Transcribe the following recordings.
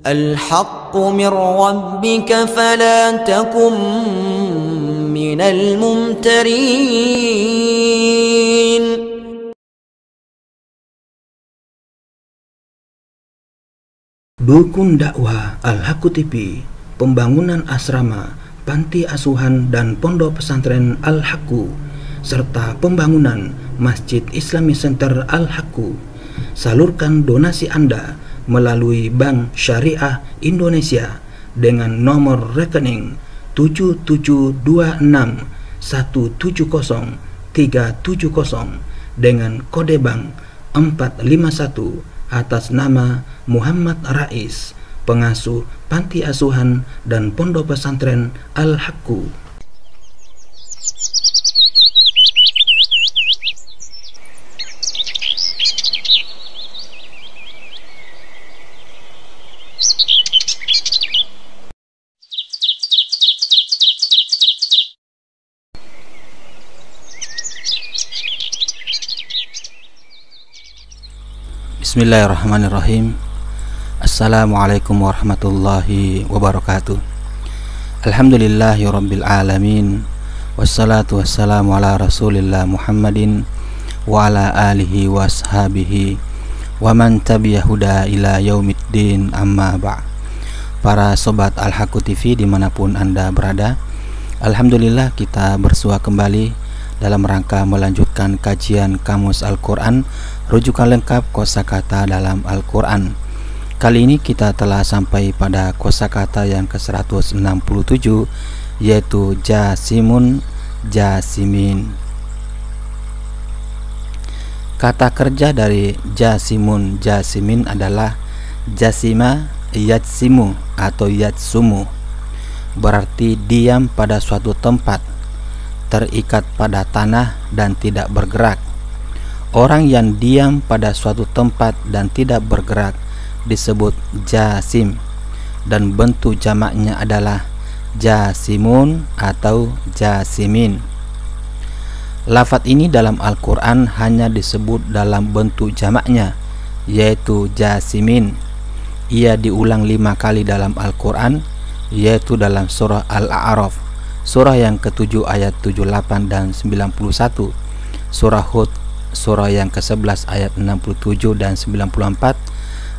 الحق من ربك فلا تكن من الممترين. Dukun dakwah Al-Haqqu TV, pembangunan asrama, panti asuhan dan pondok pesantren Al-Haqqu, serta pembangunan Masjid Islamic Center Al-Haqqu. Salurkan donasi Anda melalui Bank Syariah Indonesia dengan nomor rekening 7726170370 dengan kode bank 451 atas nama Muhammad Rais, pengasuh panti asuhan dan pondok pesantren Al-Haqqu. Bismillahirrahmanirrahim. Assalamualaikum warahmatullahi wabarakatuh. Alhamdulillahi rabbil alamin. Wassalatu wassalamu ala rasulillah Muhammadin wa ala alihi wa ashabihi wa man tabi'ahuda ila yaumiddin, amma ba'. Para sobat Al-Haqqu TV dimanapun Anda berada, alhamdulillah kita bersua kembali dalam rangka melanjutkan kajian Kamus Al-Quran, rujukan lengkap kosakata dalam Al-Quran. Kali ini kita telah sampai pada kosakata yang ke-167, yaitu jasimun, jasimin. Kata kerja dari jasimun, jasimin adalah jasima, yatsimu atau yatsumu, berarti diam pada suatu tempat, terikat pada tanah dan tidak bergerak. Orang yang diam pada suatu tempat dan tidak bergerak disebut jasim, dan bentuk jamaknya adalah jasimun atau jasimin. Lafaz ini dalam Al-Quran hanya disebut dalam bentuk jamaknya, yaitu jasimin. Ia diulang 5 kali dalam Al-Quran, yaitu dalam surah Al-A'raf, surah yang ke-7 ayat 78 dan 91, surah Hud, surah yang ke-11 ayat 67 dan 94,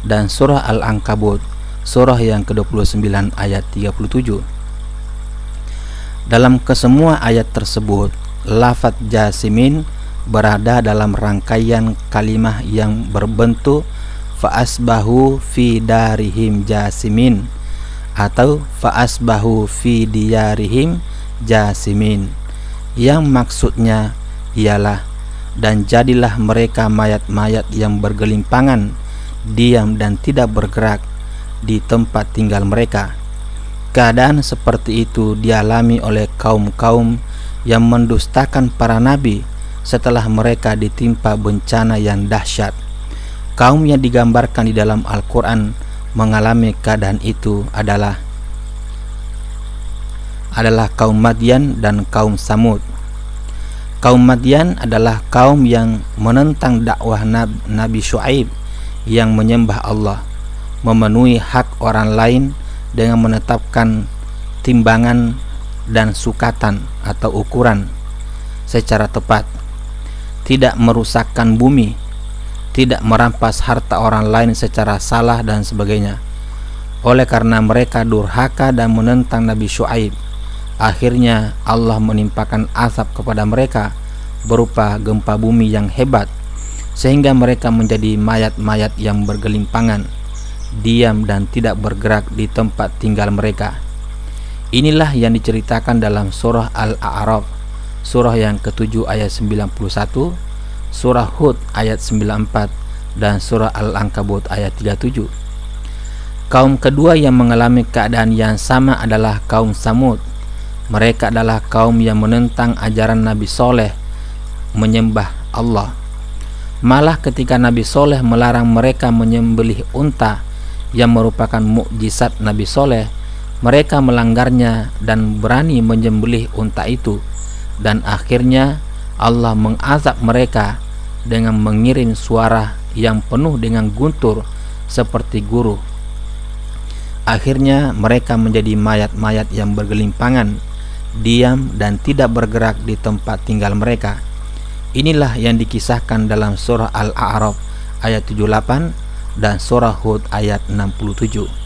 dan surah Al-Ankabut, surah yang ke-29 ayat 37. Dalam kesemua ayat tersebut, lafaz jasimin berada dalam rangkaian kalimah yang berbentuk fa'asbahu fi darihim jasimin atau fa'asbahu fi diyarihim jasimin, yang maksudnya ialah dan jadilah mereka mayat-mayat yang bergelimpangan, diam dan tidak bergerak di tempat tinggal mereka. Keadaan seperti itu dialami oleh kaum-kaum yang mendustakan para nabi setelah mereka ditimpa bencana yang dahsyat. Kaum yang digambarkan di dalam Al-Quran mengalami keadaan itu adalah kaum Madyan dan kaum Samud. Kaum Madyan adalah kaum yang menentang dakwah Nabi Syuaib yang menyembah Allah, memenuhi hak orang lain dengan menetapkan timbangan dan sukatan atau ukuran secara tepat, tidak merusakkan bumi, tidak merampas harta orang lain secara salah dan sebagainya. Oleh karena mereka durhaka dan menentang Nabi Syuaib, akhirnya Allah menimpakan azab kepada mereka berupa gempa bumi yang hebat, sehingga mereka menjadi mayat-mayat yang bergelimpangan, diam dan tidak bergerak di tempat tinggal mereka. Inilah yang diceritakan dalam surah Al-A'raf, surah yang ke-7 ayat 91, surah Hud ayat 94, dan surah Al-Ankabut ayat 37. Kaum kedua yang mengalami keadaan yang sama adalah kaum Samud. Mereka adalah kaum yang menentang ajaran Nabi Soleh menyembah Allah. Malah ketika Nabi Soleh melarang mereka menyembelih unta yang merupakan mukjizat Nabi Soleh, mereka melanggarnya dan berani menyembelih unta itu, dan akhirnya Allah mengazab mereka dengan mengirim suara yang penuh dengan guntur seperti guru. Akhirnya mereka menjadi mayat-mayat yang bergelimpangan, diam dan tidak bergerak di tempat tinggal mereka. Inilah yang dikisahkan dalam surah Al-A'raf ayat 78 dan surah Hud ayat 67.